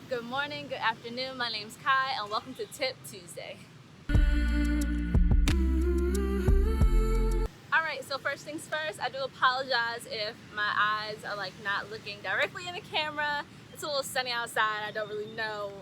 Good morning, good afternoon. My name's Kai, and welcome to Tip Tuesday. Alright, so first things first, I do apologize if my eyes are not looking directly in the camera. It's a little sunny outside. I don't really know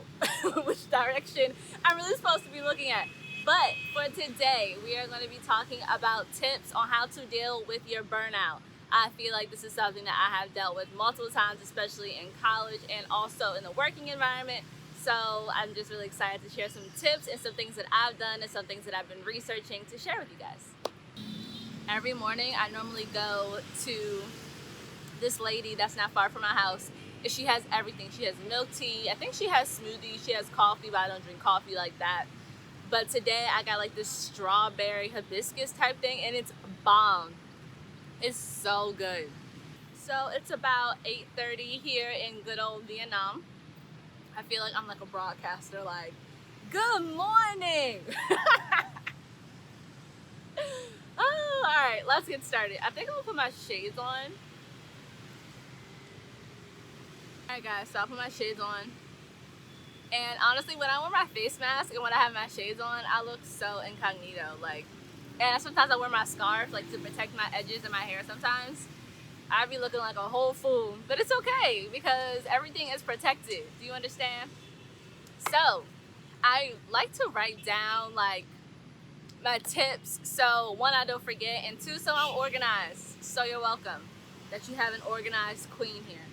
which direction I'm really supposed to be looking at. But for today, we are going to be talking about tips on how to deal with your burnout. I feel like this is something that I have dealt with multiple times, especially in college and also in the working environment. So I'm just really excited to share some tips and some things that I've done and some things that I've been researching to share with you guys. Every morning I normally go to this lady that's not far from my house, and she has everything. She has milk tea, I think she has smoothies, she has coffee, but I don't drink coffee like that. But today I got like this strawberry hibiscus type thing, and it's bomb. It's so good. So it's about 8:30 here in good old Vietnam. I feel like I'm like a broadcaster, like, good morning. Oh, all right, let's get started. I think I'm gonna put my shades on. All right, guys, so I'll put my shades on. And honestly, when I wear my face mask and when I have my shades on, I look so incognito. And sometimes I wear my scarf, to protect my edges and my hair sometimes. I be looking like a whole fool, but it's okay because everything is protected. Do you understand? So, I like to write down my tips, so one, I don't forget, and two, so I'm organized. So you're welcome that you have an organized queen here.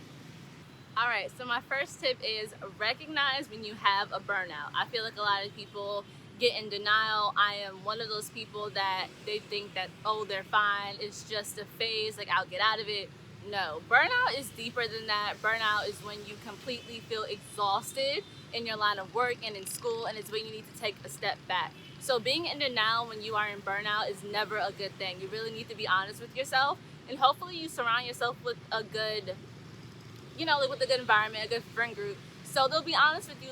All right, so my first tip is recognize when you have a burnout. I feel like a lot of people get in denial. I am one of those people that they think that, oh, they're fine, it's just a phase, I'll get out of it. No, burnout is deeper than that. Burnout is when you completely feel exhausted in your line of work and in school, and it's when you need to take a step back. So being in denial when you are in burnout is never a good thing. You really need to be honest with yourself, and hopefully you surround yourself with a good, with a good environment, a good friend group. So they'll be honest with you,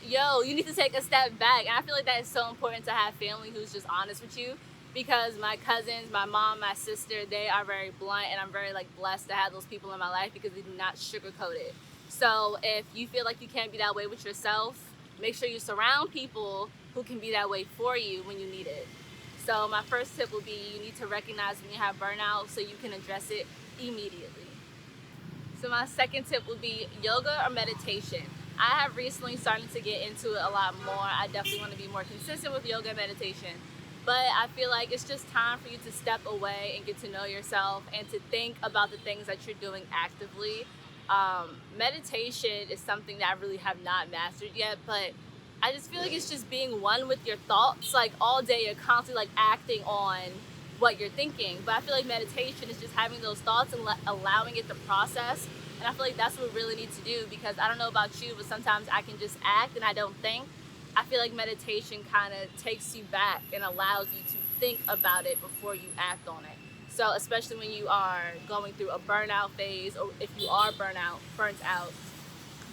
yo, you need to take a step back. And I feel like that is so important to have family who's just honest with you, because my cousins, my mom, my sister, they are very blunt, and I'm very blessed to have those people in my life because they do not sugarcoat it. So if you feel like you can't be that way with yourself, make sure you surround people who can be that way for you when you need it. So my first tip will be, you need to recognize when you have burnout so you can address it immediately. So my second tip would be yoga or meditation. I have recently started to get into it a lot more. I definitely want to be more consistent with yoga and meditation. But I feel like it's just time for you to step away and get to know yourself and to think about the things that you're doing actively. Meditation is something that I really have not mastered yet, but I just feel like it's just being one with your thoughts. All day you're constantly acting on what you're thinking. But I feel like meditation is just having those thoughts and allowing it to process. And I feel like that's what we really need to do, because I don't know about you, but sometimes I can just act and I don't think. I feel like meditation kind of takes you back and allows you to think about it before you act on it. So especially when you are going through a burnout phase, or if you are burnt out,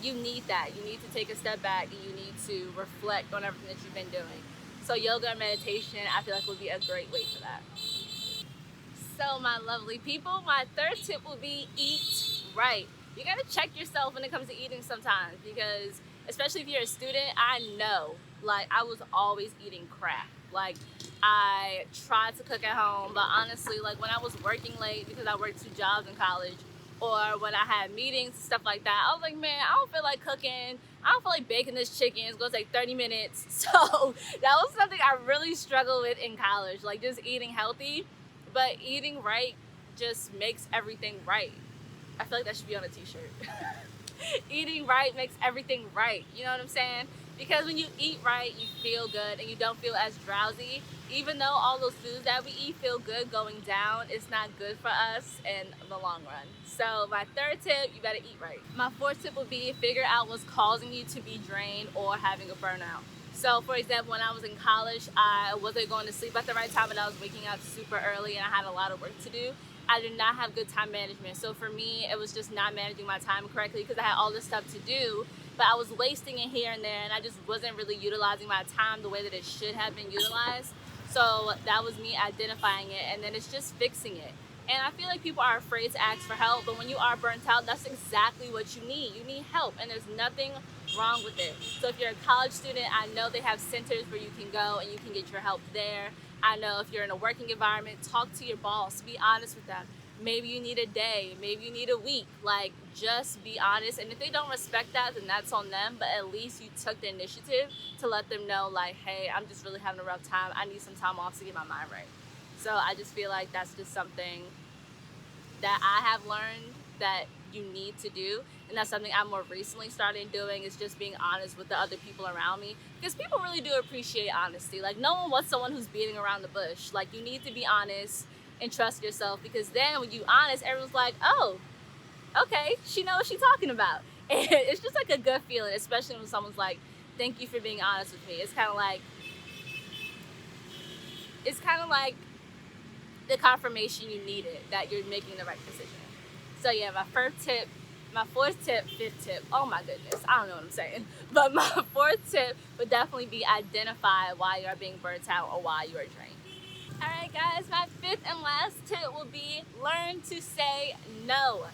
you need that. You need to take a step back and you need to reflect on everything that you've been doing. So yoga and meditation, I feel like would be a great way for that. So my lovely people, my third tip will be eat right. You gotta check yourself when it comes to eating sometimes, because especially if you're a student, I know, I was always eating crap. I tried to cook at home, but honestly, when I was working late because I worked 2 jobs in college, or when I had meetings and stuff like that, I was like, man, I don't feel like cooking. I don't feel like baking this chicken. It's gonna take 30 minutes. So that was something I really struggled with in college, just eating healthy. But eating right just makes everything right. I feel like that should be on a t-shirt. Eating right makes everything right. You know what I'm saying? Because when you eat right, you feel good and you don't feel as drowsy. Even though all those foods that we eat feel good going down, it's not good for us in the long run. So my third tip, you gotta eat right. My fourth tip would be figure out what's causing you to be drained or having a burnout. So for example, when I was in college, I wasn't going to sleep at the right time and I was waking up super early and I had a lot of work to do. I did not have good time management. So for me, it was just not managing my time correctly because I had all this stuff to do, but I was wasting it here and there, and I just wasn't really utilizing my time the way that it should have been utilized. So that was me identifying it, and then it's just fixing it. And I feel like people are afraid to ask for help, but when you are burnt out, that's exactly what you need. You need help, and there's nothing wrong with it. So if you're a college student, I know they have centers where you can go and you can get your help there. I know if you're in a working environment, talk to your boss, be honest with them. Maybe you need a day, maybe you need a week. Like, just be honest. And if they don't respect that, then that's on them. But at least you took the initiative to let them know, like, hey, I'm just really having a rough time. I need some time off to get my mind right. So I just feel like that's just something that I have learned that you need to do, and that's something I more recently started doing, is just being honest with the other people around me, because people really do appreciate honesty. Like, no one wants someone who's beating around the bush. Like, you need to be honest and trust yourself, because then when you're honest, everyone's like, oh, okay, she knows what she's talking about. And it's just like a good feeling, especially when someone's like, thank you for being honest with me. It's kind of like the confirmation you needed that you're making the right decision. So yeah, my fourth tip, fifth tip, oh my goodness, I don't know what I'm saying. But my fourth tip would definitely be identify why you're being burnt out or why you are drained. All right, guys, my fifth and last tip will be learn to say no.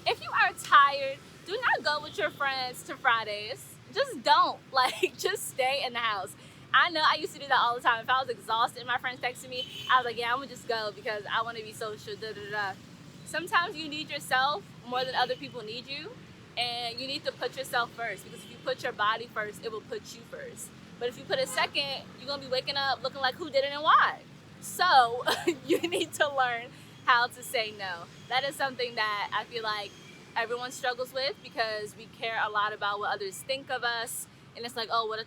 If you are tired, do not go with your friends to Fridays. Just don't. Like, just stay in the house. I know I used to do that all the time. If I was exhausted and my friends texted me, I was like, yeah, I'm gonna just go because I want to be social, da da da. Sometimes you need yourself more than other people need you, and you need to put yourself first, because if you put your body first, it will put you first. But if you put it second, you're gonna be waking up looking like who did it and why. So you need to learn how to say no. That is something that I feel like everyone struggles with, because we care a lot about what others think of us. And it's like, oh, what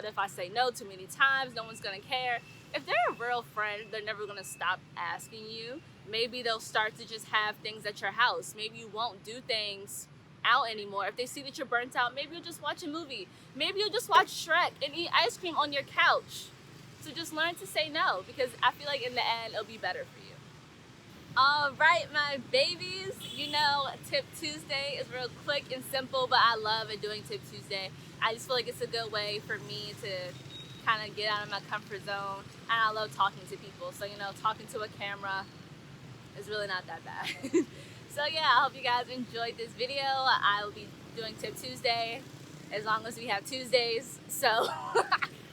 if I say no too many times? No one's gonna care. If they're a real friend, they're never gonna stop asking you. Maybe they'll start to just have things at your house. Maybe you won't do things out anymore. If they see that you're burnt out, maybe you'll just watch a movie. Maybe you'll just watch Shrek and eat ice cream on your couch. So just learn to say no, because I feel like in the end, it'll be better for you. All right, my babies, you know, Tip Tuesday is real quick and simple, but I love it doing Tip Tuesday. I just feel like it's a good way for me to kind of get out of my comfort zone, and I love talking to people. So, you know, talking to a camera is really not that bad. So yeah, I hope you guys enjoyed this video. I will be doing Tip Tuesday as long as we have Tuesdays. So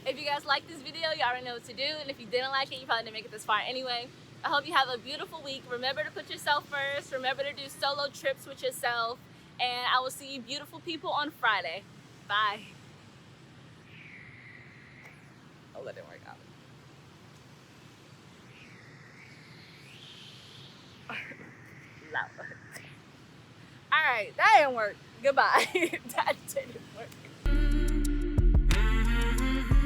if you guys like this video, you already know what to do, and if you didn't like it, you probably didn't make it this far anyway. I hope you have a beautiful week. Remember to put yourself first. Remember to do solo trips with yourself. And I will see you beautiful people on Friday. Bye. Oh, that didn't work out. Loud. All right, that didn't work. Goodbye. That didn't work.